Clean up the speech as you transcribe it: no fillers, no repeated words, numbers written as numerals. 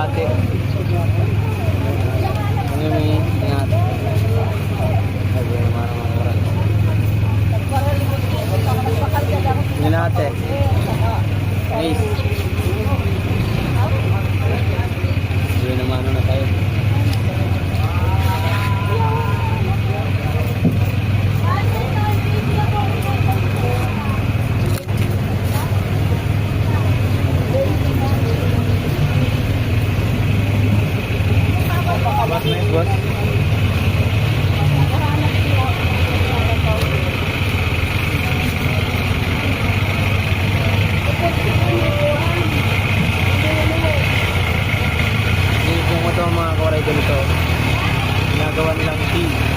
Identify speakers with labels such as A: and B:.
A: ate. Ano yung ate? Sabi yung mga oras. Yun ate. Nice. Yun naman na tayo. Boss. Yung ito mga koray ganito. Ginagawa nilang tea.